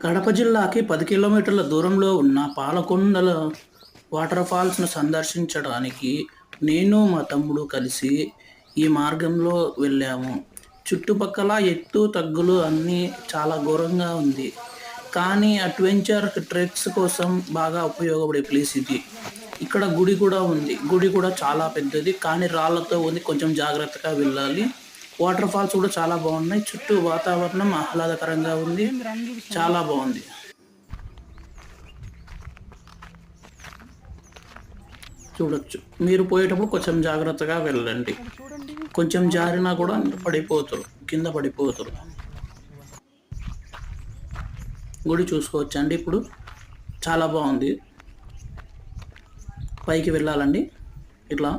కడప జిల్లాకి 10 కిలోమీటర్ల దూరంలో ఉన్న పాలకొండల వాటర్ ఫాల్స్‌ను సందర్శించడానికి నేను, మా తమ్ముడు కలిసి ఈ మార్గంలో వెళ్ళాము. చుట్టుపక్కల ఎత్తు, తగ్గులు అన్నీ చాలా ఘోరంగా ఉంది. కానీ అడ్వెంచర్ ట్రెక్స్ కోసం బాగా ఉపయోగపడే ప్లేస్ ఇది. ఇక్కడ గుడి కూడా ఉంది. గుడి కూడా చాలా పెద్దది. కానీ రాళ్ళతో ఉంది. కొంచెం జాగ్రత్తగా వెళ్ళాలి. వాటర్ ఫాల్స్ కూడా చాలా బాగున్నాయి. చుట్టూ వాతావరణం ఆహ్లాదకరంగా ఉంది. చాలా బాగుంది. చూడొచ్చు. మీరు పోయేటప్పుడు కొంచెం జాగ్రత్తగా వెళ్ళండి. కొంచెం జారినా కూడా పడిపోతారు. కింద పడిపోతారు. గుడి చూసుకోవచ్చండి ఇప్పుడు. చాలా బాగుంది. పైకి వెళ్ళాలండి ఇట్లా.